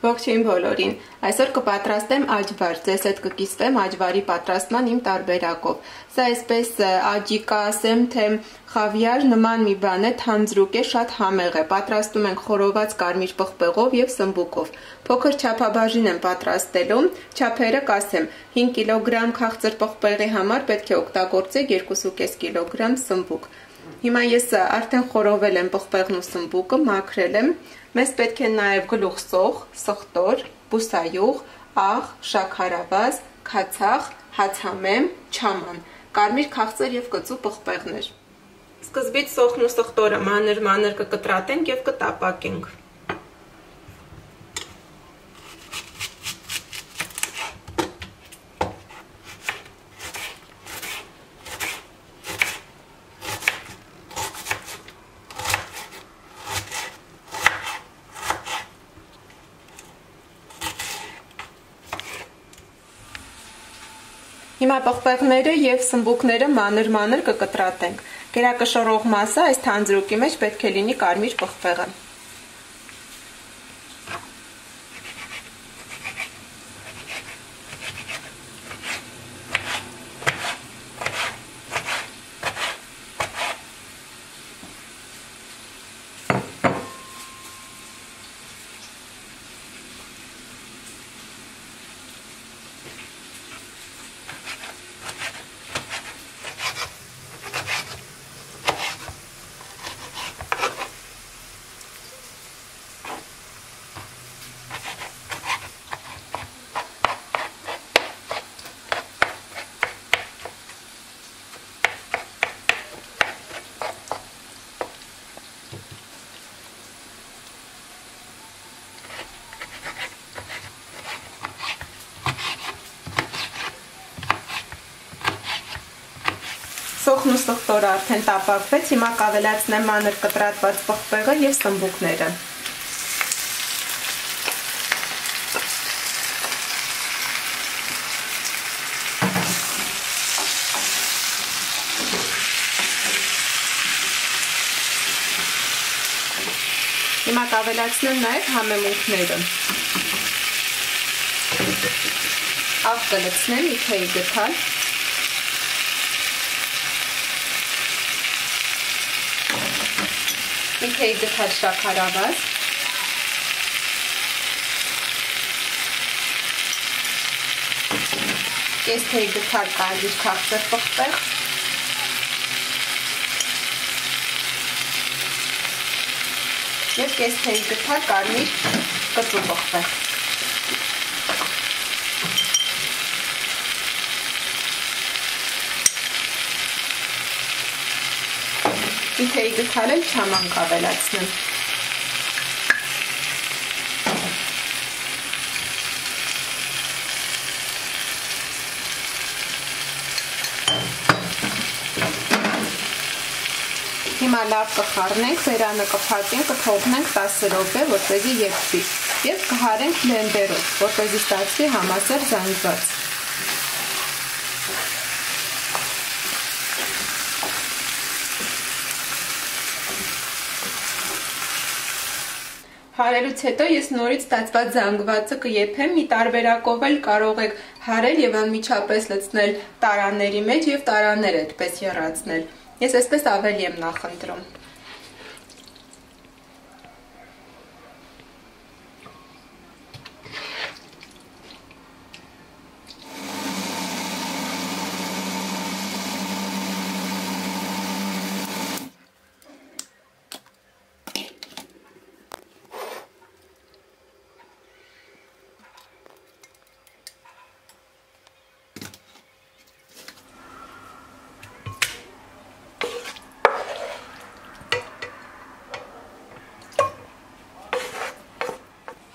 Ողջույն բոլորին։ Այսօր կպատրաստեմ աջվար։ Ձեզ հետ կկիսվեմ աջվարի պատրաստման իմ տարբերակով։ Սա այսպես աջի կա, ասեմ, թե խավիար նման մի բան է, թանձրուկ է, շատ համեղ է։ Պատրաստում ենք խորոված կարմիր պղպեղով եւ սմբուկով։ Փոքր չափաբաժին եմ պատրաստելու։ Չափերը կասեմ 5 կիլոգրամ քաղցր պղպեղի համար պետք է օգտագործեք 2.5 կիլոգրամ սմբուկ։ Հիմա ես արդեն խորովել եմ պղպեղն ու սմբուկը, մաքրել եմ։ Մեզ պետք է նաև գլուխսող, սխտոր, բուսայուղ, աղ, շաքարավազ, քացախ, հացամեմ, չաման, կարմիր քաղցր եւ կծու պղպեղներ։ Սկզբից սոխն ու սխտորը մանր-մանր կկտրատենք եւ կտապակենք։ Հիմա պղպեղները եւ սմբուկները մանր-մանր կկտրատենք։ Գերակշռող մասը այս թանձրուկի մեջ պետք է լինի կարմիր պղպեղը։ Սոխն ու սխտորը արդեն տապակվեց, հիմա կավելացնեմ մանր կտրատված պղպեղը եւ սմբուկները։ Հիմա կավելացնեմ նաեւ համեմունքները։ Աղ կլցնեմ, մի թեյ գտալ։ Մի թեյ գտալ շաքարավազ, կես թեյ գտալ կարմիր քաղցր պղպեղ, և կես թեյ գտալ կարմիր կծու պղպեղ։ Մի թեյ գտալ էլ չաման կավելացնեմ։ Հիմա լավ կխառնենք, բերանը կփակենք, կթողնենք 10 րոպե, որպեսզի եփվի, եւ կհարենք բլենդերով, որպեսզի ստացվի համասեր զանգված։ Հարելուց հետո ես նորից ստացված զանգվածը կեփեմ, մի տարբերակով էլ կարող եք հարել եւ անմիջապես լցնել տարաների մեջ եւ տարաները այդպես եռացնել։ Ես այսպես ավելի եմ նախընտրում։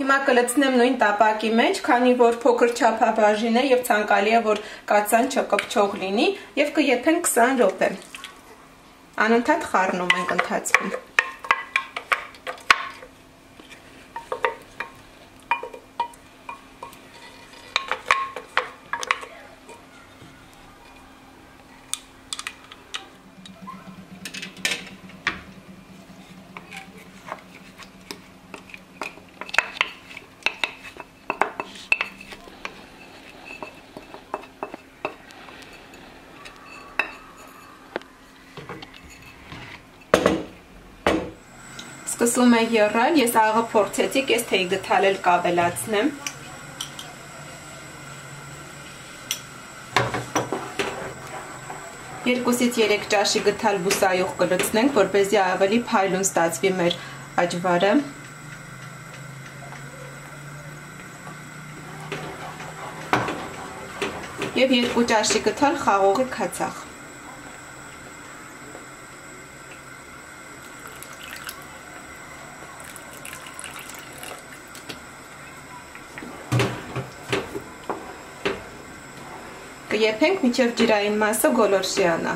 Հիմա կլցնեմ նույն տապակի մեջ, քանի որ փոքր չափաբաժին է եւ ցանկալի է, որ կացան չկպչող լինի եւ կեփենք 20 րոպե։ Անընդհատ խառնում ենք ընթացքում։ Սկսում է եռալ, ես աղը փորձեցի, ես թեյ գթալ էլ կավելացնեմ։ Երկուսից 3 ճաշի գթալ բուսայուղ կլցնենք, որպեսզի ավելի փայլուն ստացվի մեր աջվարը։ Եվ 2 ճաշի գթալ խաղողի քացախ։ Կեփենք մինչև ջրային մասը գոլորշիանա,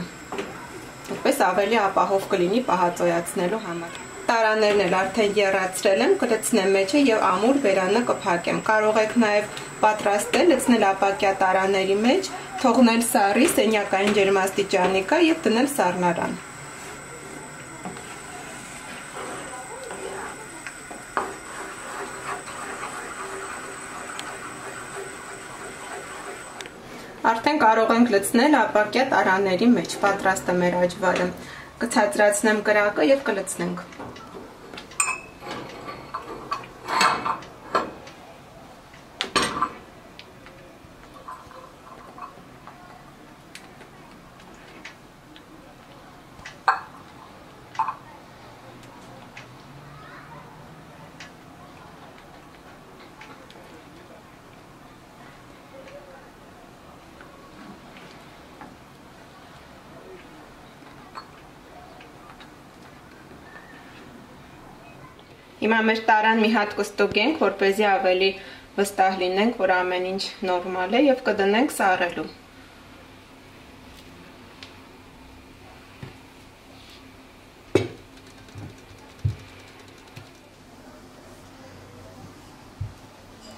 որպես ավելի ապահով կլինի պահածոյացնելու համար։ Տարաներն էլ արդեն եռացրել եմ, կլցնեմ մեջը եւ ամուր բերանը կփակեմ։ Կարող եք նաեւ պատրաստել, լցնել ապակյա տարաների մեջ, թողնել սառի սենյակային ջերմաստիճանի կա եւ դնել սառնարան։ Արդեն կարող ենք լցնել ապակյա տարաների մեջ, պատրաստ է մեր աջվարը։ Կցածրացնեմ կրակը եւ կլցնենք։ Հիմա մեր տարան մի հատ կստուգենք, որպեսզի ավելի վստահ լինենք, որ ամեն ինչ նորմալ է եւ կդնենք սառելու։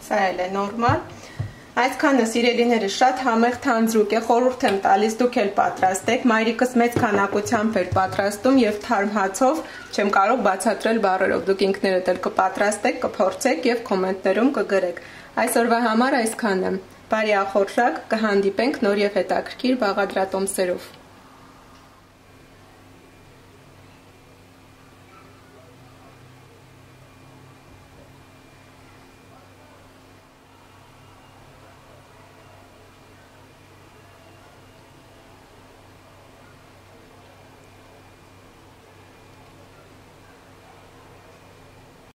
Սա էլ է նորմալ։ Այսքանը սիրելիները շատ համեղ թանձրուկ է, խորհուրդ եմ տալիս դուք էլ պատրաստեք, մայրիկս մեծ քանակությամբ էր պատրաստում եւ թարմ հացով չեմ կարող բացատրել բառերով, դուք ինքներդ էլ կպատրաստեք, կփորձեք եւ կոմենտներում կգրեք։ Այսօրվա համար այսքանը։ Բարի ախորժակ, կհանդիպենք նոր եւ հետաքրքիր բաղադրատոմսերով։